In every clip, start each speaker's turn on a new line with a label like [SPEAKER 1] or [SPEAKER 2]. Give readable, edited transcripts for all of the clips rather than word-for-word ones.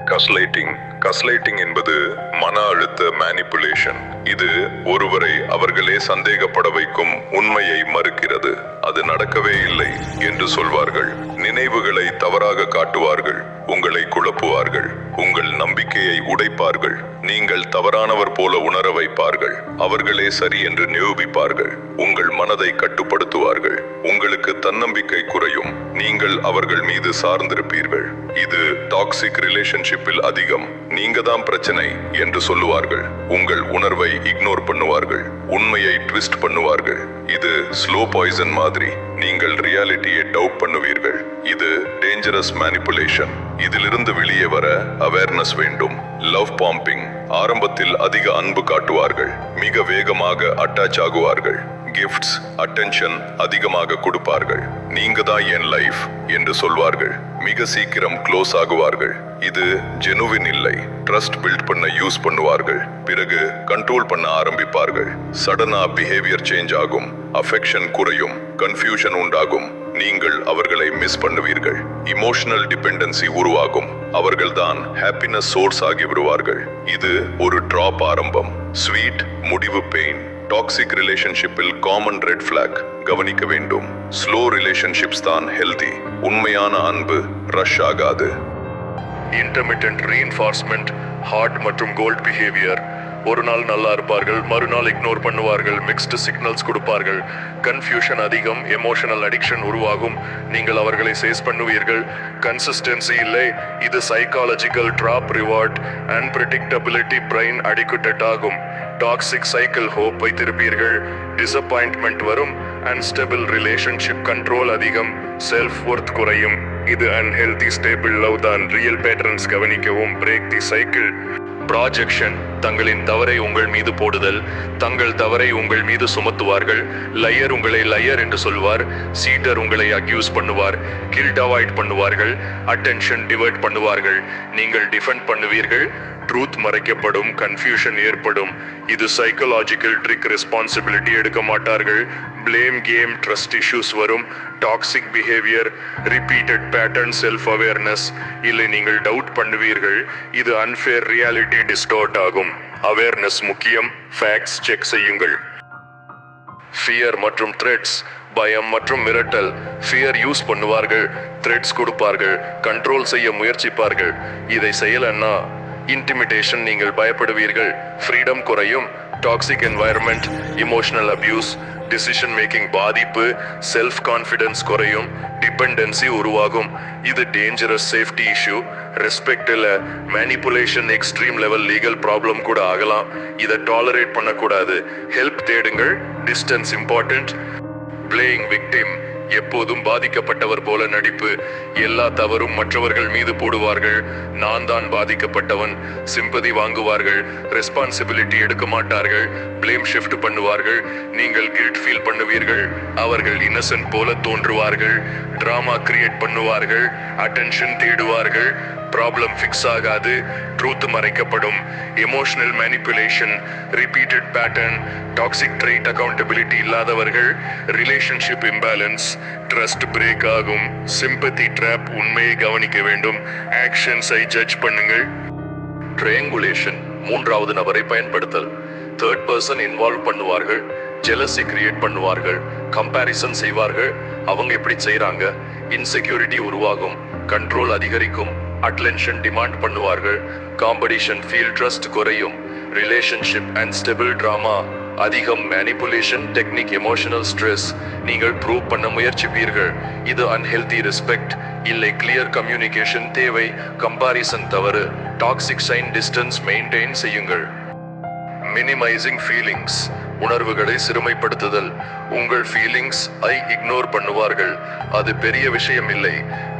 [SPEAKER 1] கஸ்லைட்டிங் என்பது மன அழுத்த மேனிப்புலேஷன். இது ஒருவரை அவர்களே சந்தேகப்பட வைக்கும் உண்மையை மறுக்கிறது. அது நடக்கவே இல்லை என்று சொல்வார்கள். நினைவுகளை தவறாக காட்டுவார்கள். உங்களை குழப்புவார்கள். உங்கள் நம்பிக்கையை உடைப்பார்கள். நீங்கள் தவறானவர் போல உணர வைப்பார்கள். அவர்களே சரி என்று நிரூபிப்பார்கள். உங்கள் மனதை கட்டுப்படுத்துவார்கள். உங்களுக்கு தன்னம்பிக்கை குறையும். நீங்கள் அவர்கள் மீது சார்ந்திருப்பீர்கள். இது டாக்ஸிக் ரிலேஷன்ஷிப்பில் அதிகம். நீங்க தான் பிரச்சனை என்று சொல்லுவார்கள். உங்கள் உணர்வை இக்னோர் பண்ணுவார்கள். உண்மையை ட்விஸ்ட் பண்ணுவார்கள். இது ஸ்லோ பாய்சன் மாதிரி. நீங்கள் ரியாலிட்டியை டவுட் பண்ணுவீர்கள். இது டேஞ்சரஸ் மேனிப்புலேஷன். இதிலிருந்து வெளியே வர அவேர்னஸ் வேண்டும். Love bombing. ஆரம்பத்தில் அதிக அன்பு காட்டுவார்கள். மிக வேகமாக அட்டாச் ஆகுவார்கள். கிஃப்ட்ஸ், அட்டென்ஷன் அதிகமாக கொடுப்பார்கள். நீங்க தான் என் லைஃப் என்று சொல்வார்கள். மிக சீக்கிரம் க்ளோஸ் ஆகுவார்கள். இது ஜெனுவின் இல்லை. ட்ரஸ்ட் பில்ட் பண்ண யூஸ் பண்ணுவார்கள். பிறகு கண்ட்ரோல் பண்ண ஆரம்பிப்பார்கள். சடனா பிஹேவியர் சேஞ்ச் ஆகும். அஃபெக்ஷன் குறையும். கன்ஃபியூஷன் உண்டாகும். நீங்கள் அவர்களை மிஸ் பண்ணுவீர்கள். இமோஷனல் டிபெண்டன்சி உருவாகும். அவர்கள்தான் ஹாப்பினஸ் சோர்ஸ் ஆகி விடுவார்கள். இது ஒரு டிராப் ஆரம்பம். ஸ்வீட் முடிவு பெயின். டாக்ஸிக் ரிலேஷன்ஷிப்பில் காமன் ரெட் ஃபிளாக் கவனிக்க வேண்டும். ஸ்லோ ரிலேஷன்ஷிப்ஸ் தான் ஹெல்தி. உண்மையான அன்பு ரஷ் ஆகாது.
[SPEAKER 2] Intermittent reinforcement. ஹார்ட் மற்றும் கோல்ட் பிஹேவியர். ஒரு நாள் நல்லா இருப்பார்கள், மறுநாள் இக்னோர் பண்ணுவார்கள். மிக்ஸ்டு சிக்னல்ஸ் கொடுப்பார்கள். கன்ஃபியூஷன் அதிகம். எமோஷனல் அடிக்ஷன் உருவாகும். நீங்கள் அவர்களை சேஸ் பண்ணுவீர்கள். கன்சிஸ்டன்சி இல்லை. இது psychological trap. Reward unpredictability. Brain addicted ஆகும். Toxic cycle. ஹோப் வைத்திருப்பீர்கள். டிசப்பாயின்ட்மெண்ட் வரும். Unstable relationship. கண்ட்ரோல் அதிகம். செல்ஃப் ஒர்த் குறையும். இது அன்ஹெல்தி. ஸ்டேபிள் லவ் தான். ரியல் பேட்டர்ன்ஸ் கவனிக்கவும். Break the cycle. ப்ராஜெக்ஷன். தங்களின் தவறை உங்கள் மீது போடுதல். தங்கள் தவறை உங்கள் மீது சுமத்துவார்கள். லயர் உங்களை லயர் என்று சொல்வார். சீட்டர் உங்களை அக்யூஸ் பண்ணுவார். கில்ட் அவாய்ட் பண்ணுவார்கள். அட்டென்ஷன் டிவர்ட் பண்ணுவார்கள். நீங்கள் டிஃபெண்ட் பண்ணுவீர்கள். ட்ரூத் மறைக்கப்படும். கன்ஃபியூஷன் ஏற்படும். இது சைக்கலாஜிக்கல் ட்ரிக். ரெஸ்பான்சிபிலிட்டி எடுக்க மாட்டார்கள். Blame game. ட்ரஸ்ட் இஷ்யூஸ் வரும். Toxic behaviour. Repeated pattern. Self awareness இல்லை. நீங்கள் டவுட் பண்ணுவீர்கள். இது அன்ஃபேர். ரியாலிட்டி டிஸ்டார்ட் ஆகும். அவேர்னஸ் முக்கியம். ஃபேக்ட்ஸ் செக் செய்யுங்கள். ஃபியர் மற்றும் த்ரெட்ஸ். பயம் மற்றும் மிரட்டல். ஃபியர் யூஸ் பண்ணுவார்கள். த்ரெட்ஸ் கொடுப்பார்கள். கண்ட்ரோல் செய்ய முயற்சிப்பார்கள். இதை செய்யலன்னா இன்டிமிடேஷன். நீங்கள் பயப்படுவீர்கள். ஃப்ரீடம் குறையும். Toxic environment. Emotional abuse. Decision making பாதிப்பு. செல்ஃப் கான்ஃபிடன்ஸ் குறையும். டிபெண்டன்சி உருவாகும். இது டேஞ்சரஸ். Safety issue. ரெஸ்பெக்ட் இல்ல. Manipulation extreme level. Legal problem கூட ஆகலாம். இதை டாலரேட் பண்ணக்கூடாது. ஹெல்ப் தேடுங்கள். Distance important. Playing victim. எப்போதும் பாதிக்கப்பட்டவர் போல நடிப்பு. எல்லா தவறும் மற்றவர்கள் மீது போடுவார்கள். நான் தான் பாதிக்கப்பட்டவன். சிம்பதி வாங்குவார்கள். ரெஸ்பான்சிபிலிட்டி எடுக்க மாட்டார்கள். பிளேம் ஷிஃப்ட் பண்ணுவார்கள். நீங்கள் கில்ட் ஃபீல் பண்ணுவீர்கள். அவர்கள் இன்னசென்ட் போல தோன்றுவார்கள். டிராமா கிரியேட் பண்ணுவார்கள். அட்டென்ஷன் தேடுவார்கள். ப்ராப்ளம் ஃபிக்ஸ் ஆகாது. ட்ரூத் மறைக்கப்படும். Emotional manipulation. Repeated pattern. Toxic trait. Accountability இல்லாதவர்கள். Relationship imbalance. ட்ரஸ்ட் பிரேக் ஆகும். Sympathy trap. உண்மையை கவனிக்க வேண்டும். ஆக்ஷன்ஸை ஜட்ஜ் பண்ணுங்கள். ட்ரையங்குலேஷன். மூன்றாவது நபரை பயன்படுத்தல். தேர்ட் பர்சன் இன்வால்வ் பண்ணுவார்கள். ஜெலசி கிரியேட் பண்ணுவார்கள். கம்பேரிசன் செய்வார்கள். அவங்க எப்படி செய்றாங்க. இன்செக்யூரிட்டி உருவாகும். கண்ட்ரோல் அதிகரிக்கும். அட்டென்ஷன் டிமாண்ட் பண்ணுவார்கள். Competition feel. ட்ரஸ்ட் குறையும். Relationship unstable. டிராமா அதிகம். Manipulation technique. Emotional stress. நீங்கள் ப்ரூவ் பண்ண முயற்சிப்பீர்கள். இது அன்ஹெல்தி. ரெஸ்பெக்ட் இல்லை. கிளியர் கம்யூனிகேஷன் தேவை. கம்பாரிசன் தவறு. Toxic sign. டிஸ்டன்ஸ் மெயின்டைன் செய்யுங்கள். Minimizing feelings. உணர்வுகளை சிறுமைப்படுத்துதல். உங்கள் ஃபீலிங்ஸ் ஐ இக்னோர் பண்ணுவார்கள். அது பெரிய விஷயம் இல்லை.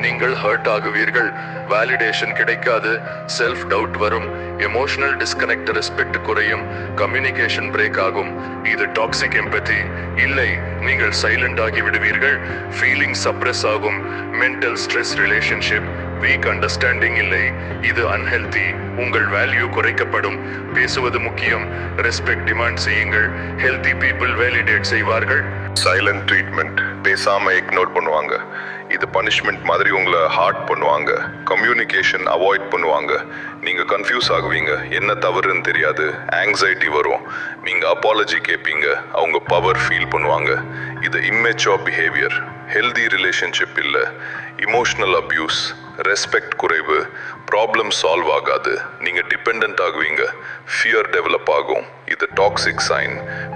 [SPEAKER 2] நீங்கள் ஹர்ட் ஆகுவீர்கள். வேலிடேஷன் கிடைக்காது. செல்ஃப் டவுட் வரும். Emotional disconnect. ரெஸ்பெக்ட் குறையும். கம்யூனிகேஷன் பிரேக் ஆகும். இது டாக்ஸிக் எம்பதி இல்லை. நீங்கள் சைலண்ட் ஆகி விடுவீர்கள். ஃபீலிங் சப்ரஸ் ஆகும். Mental stress. Relationship week understanding இல்லை, இது அன்ஹெல்தி. உங்கள் வேல்யூ குறைக்கப்படும். பேசுவது முக்கியம். ரெஸ்பெக்ட் டிமாண்ட் செய்யுங்கள். ஹெல்தி பீப்புள் வேலிடேட் செய்வார்கள்.
[SPEAKER 1] சைலண்ட் ட்ரீட்மெண்ட், பேசாம இக்னோர் பண்ணுவாங்க. இது பனிஷ்மெண்ட் மாதிரி உங்களை ஹார்ட் பண்ணுவாங்க. கம்யூனிகேஷன் அவாய்ட் பண்ணுவாங்க. நீங்க கன்ஃபியூஸ் ஆகுவீங்க, என்ன தவறுன்னு தெரியாது. ஆங்ஸைட்டி வரும். நீங்க அப்பாலஜி கேட்பீங்க, அவங்க பவர் ஃபீல் பண்ணுவாங்க. இது இம்மெச்சூர் பிஹேவியர். ஹெல்தி ரிலேஷன்ஷிப் இல்லை. இமோஷனல் அப்யூஸ், ரெஸ்பெக்ட் குறைவு, ப்ராப்ளம் சால்வ் ஆகாது. நீங்க டிபெண்ட் ஆகுவீங்க. ஃபியர் டெவலப் ஆகும். இது டாக்ஸிக் சைன்.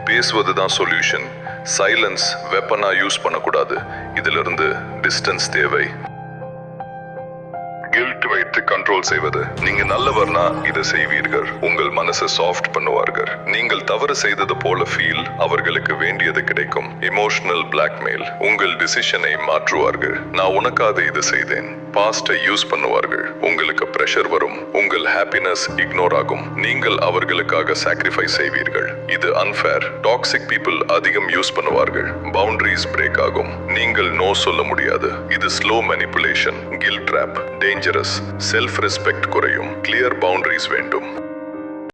[SPEAKER 1] பேசுவது தான் சொல்யூஷன். சைலன்ஸ் வெப்பனா யூஸ் பண்ணக்கூடாது. இதிலிருந்து டிஸ்டன்ஸ் தேவை. கில்ட் வைத்து கண்ட்ரோல் செய்வது. நீங்க நல்லவர்னா இதை செய்வீர்கள். உங்கள் மனசை சாஃப்ட் பண்ணுவார்கள். நீங்கள் தவறு செய்தது போல ஃபீல், அவர்களுக்கு வேண்டியது கிடைக்கும். எமோஷனல் பிளாக்மெயில், உங்கள் டிசிஷனை மாற்றுவார்கள். நான் உனக்காக இது செய்தேன். பாஸ்டை யூஸ் பண்ணுவார்கள். உங்களுக்கு பிரஷர் வரும். உங்கள் ஹாப்பினஸ் இக்னோர் ஆகும். நீங்கள் அவர்களுக்காக சாக்ரிஃபைஸ் செய்வீர்கள். இது அன்ஃபேர். டாக்ஸிக் பீப்புள் அதிகம் யூஸ் பண்ணுவார்கள். பவுண்டரிஸ் பிரேக் ஆகும். நீங்கள் நோ சொல்ல முடியாது. இது slow manipulation. Guilt trap dangerous. Self respect குறையும். கிளியர் பவுண்டரிஸ் வேண்டும்.